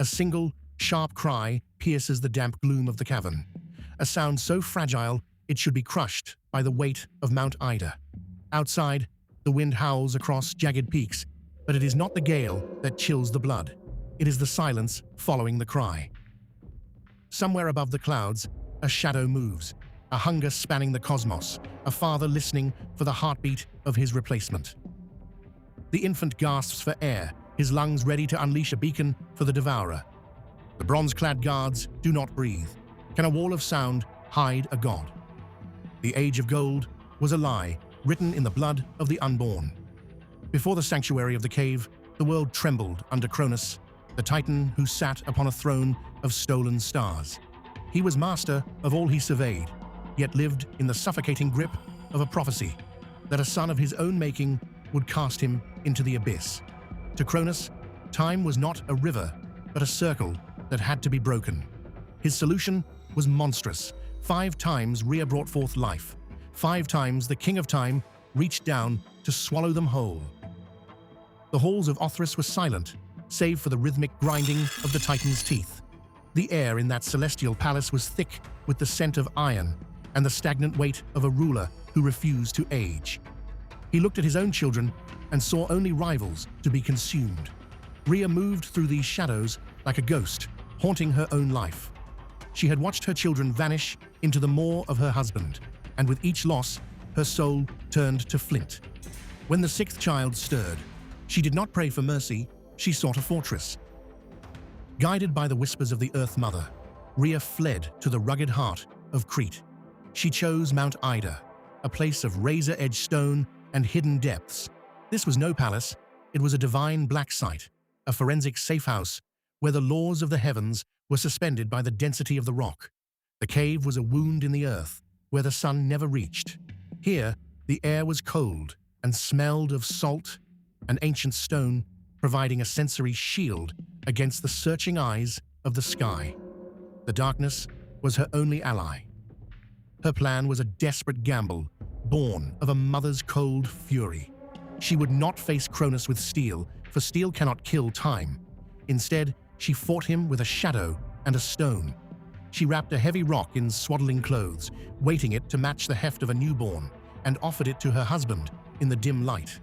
A single, sharp cry pierces the damp gloom of the cavern, a sound so fragile it should be crushed by the weight of Mount Ida. Outside, the wind howls across jagged peaks, but it is not the gale that chills the blood. It is the silence following the cry. Somewhere above the clouds, a shadow moves, a hunger spanning the cosmos, a father listening for the heartbeat of his replacement. The infant gasps for air, his lungs ready to unleash a beacon for the devourer. The bronze-clad guards do not breathe. Can a wall of sound hide a god? The Age of Gold was a lie, written in the blood of the unborn. Before the sanctuary of the cave, the world trembled under Cronus, the titan who sat upon a throne of stolen stars. He was master of all he surveyed, yet lived in the suffocating grip of a prophecy that a son of his own making would cast him into the abyss. To Cronus, time was not a river, but a circle that had to be broken. His solution was monstrous. 5 times Rhea brought forth life. 5 times the King of Time reached down to swallow them whole. The halls of Othrys were silent, save for the rhythmic grinding of the Titan's teeth. The air in that celestial palace was thick with the scent of iron and the stagnant weight of a ruler who refused to age. He looked at his own children and saw only rivals to be consumed. Rhea moved through these shadows like a ghost, haunting her own life. She had watched her children vanish into the maw of her husband, and with each loss, her soul turned to flint. When the 6th child stirred, she did not pray for mercy, she sought a fortress. Guided by the whispers of the Earth Mother, Rhea fled to the rugged heart of Crete. She chose Mount Ida, a place of razor-edged stone and hidden depths. This was no palace, it was a divine black site, a forensic safe house where the laws of the heavens were suspended by the density of the rock. The cave was a wound in the earth, where the sun never reached. Here, the air was cold and smelled of salt and ancient stone, providing a sensory shield against the searching eyes of the sky. The darkness was her only ally. Her plan was a desperate gamble, born of a mother's cold fury. She would not face Cronus with steel, for steel cannot kill time. Instead, she fought him with a shadow and a stone. She wrapped a heavy rock in swaddling clothes, weighting it to match the heft of a newborn, and offered it to her husband in the dim light.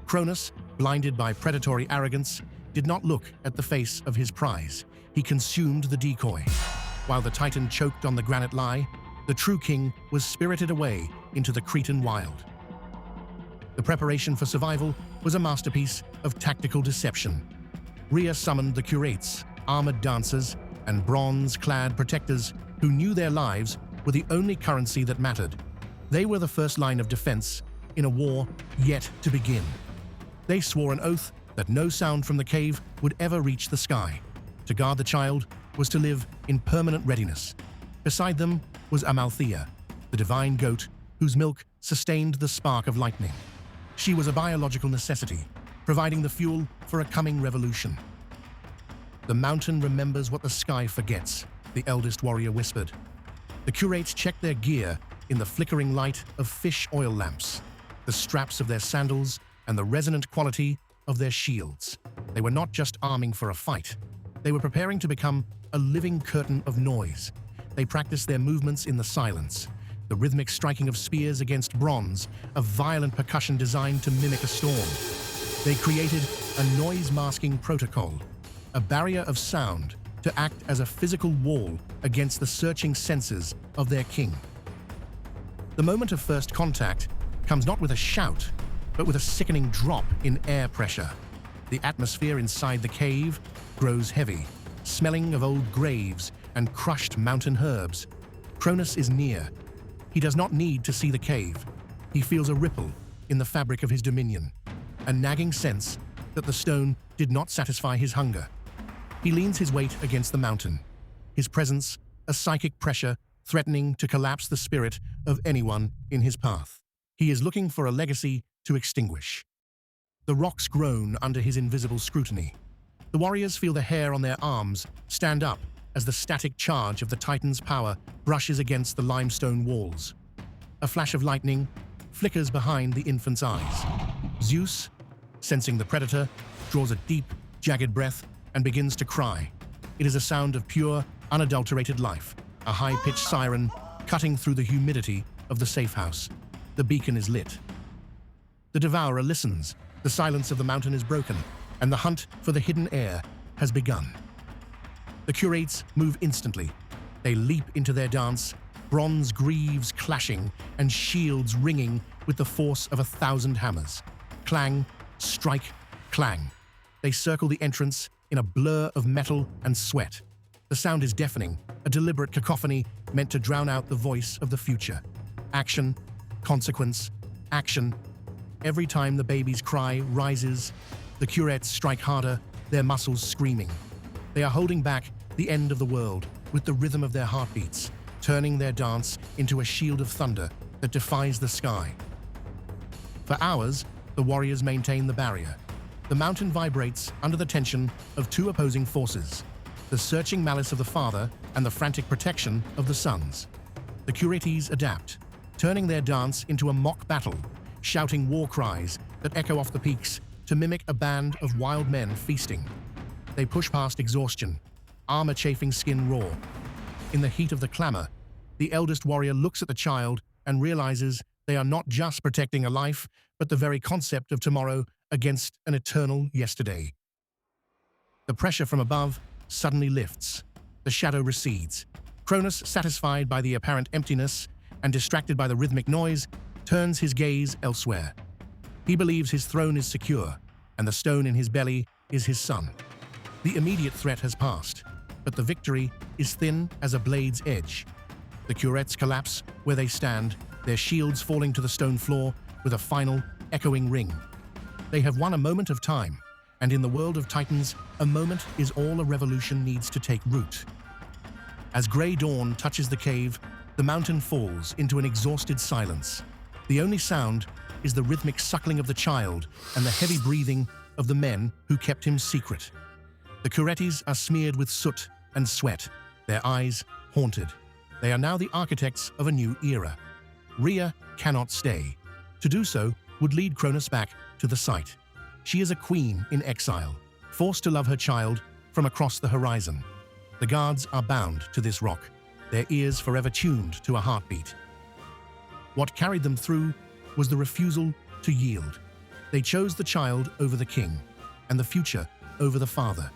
Cronus, blinded by predatory arrogance, did not look at the face of his prize. He consumed the decoy. While the Titan choked on the granite lie, the true king was spirited away into the Cretan wild. The preparation for survival was a masterpiece of tactical deception. Rhea summoned the Curetes, armored dancers, and bronze-clad protectors who knew their lives were the only currency that mattered. They were the first line of defense in a war yet to begin. They swore an oath that no sound from the cave would ever reach the sky. To guard the child was to live in permanent readiness. Beside them was Amalthea, the divine goat whose milk sustained the spark of lightning. She was a biological necessity, providing the fuel for a coming revolution. "The mountain remembers what the sky forgets," the eldest warrior whispered. The Curetes checked their gear in the flickering light of fish oil lamps, the straps of their sandals, and the resonant quality of their shields. They were not just arming for a fight. They were preparing to become a living curtain of noise. They practiced their movements in the silence, the rhythmic striking of spears against bronze, a violent percussion designed to mimic a storm. They created a noise-masking protocol, a barrier of sound to act as a physical wall against the searching senses of their king. The moment of first contact comes not with a shout, but with a sickening drop in air pressure. The atmosphere inside the cave grows heavy, smelling of old graves and crushed mountain herbs. Cronus is near. He does not need to see the cave. He feels a ripple in the fabric of his dominion, a nagging sense that the stone did not satisfy his hunger. He leans his weight against the mountain, his presence a psychic pressure threatening to collapse the spirit of anyone in his path. He is looking for a legacy to extinguish. The rocks groan under his invisible scrutiny. The warriors feel the hair on their arms stand up as the static charge of the Titan's power brushes against the limestone walls. A flash of lightning flickers behind the infant's eyes. Zeus, sensing the predator, draws a deep, jagged breath and begins to cry. It is a sound of pure, unadulterated life, a high-pitched siren cutting through the humidity of the safe house. The beacon is lit. The devourer listens. The silence of the mountain is broken, and the hunt for the hidden heir has begun. The Curetes move instantly. They leap into their dance, bronze greaves clashing and shields ringing with the force of 1,000 hammers. Clang, strike, clang. They circle the entrance in a blur of metal and sweat. The sound is deafening, a deliberate cacophony meant to drown out the voice of the future. Action, consequence, action. Every time the baby's cry rises, the Curetes strike harder, their muscles screaming. They are holding back the end of the world with the rhythm of their heartbeats, turning their dance into a shield of thunder that defies the sky. For hours, the warriors maintain the barrier. The mountain vibrates under the tension of two opposing forces, the searching malice of the father and the frantic protection of the sons. The Curetes adapt, turning their dance into a mock battle, shouting war cries that echo off the peaks to mimic a band of wild men feasting. They push past exhaustion, armor-chafing skin raw. In the heat of the clamor, the eldest warrior looks at the child and realizes they are not just protecting a life, but the very concept of tomorrow against an eternal yesterday. The pressure from above suddenly lifts. The shadow recedes. Cronus, satisfied by the apparent emptiness and distracted by the rhythmic noise, turns his gaze elsewhere. He believes his throne is secure, and the stone in his belly is his son. The immediate threat has passed, but the victory is thin as a blade's edge. The Curetes collapse where they stand, their shields falling to the stone floor with a final, echoing ring. They have won a moment of time, and in the world of Titans, a moment is all a revolution needs to take root. As grey dawn touches the cave, the mountain falls into an exhausted silence. The only sound is the rhythmic suckling of the child and the heavy breathing of the men who kept him secret. The Curetes are smeared with soot and sweat, their eyes haunted. They are now the architects of a new era. Rhea cannot stay. To do so would lead Cronus back to the site. She is a queen in exile, forced to love her child from across the horizon. The guards are bound to this rock, their ears forever tuned to a heartbeat. What carried them through was the refusal to yield. They chose the child over the king, and the future over the father.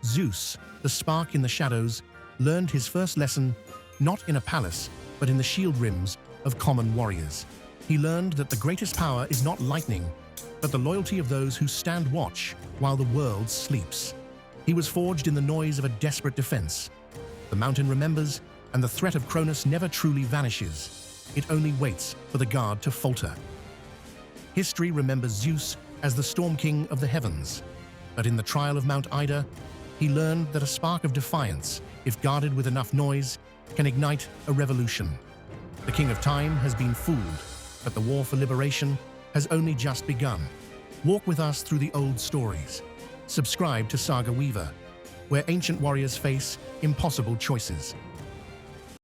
Zeus, the spark in the shadows, learned his first lesson not in a palace, but in the shield rims of common warriors. He learned that the greatest power is not lightning, but the loyalty of those who stand watch while the world sleeps. He was forged in the noise of a desperate defense. The mountain remembers, and the threat of Cronus never truly vanishes. It only waits for the guard to falter. History remembers Zeus as the Storm King of the heavens, but in the trial of Mount Ida, he learned that a spark of defiance, if guarded with enough noise, can ignite a revolution. The King of Time has been fooled, but the war for liberation has only just begun. Walk with us through the old stories. Subscribe to Saga Weaver, where ancient warriors face impossible choices.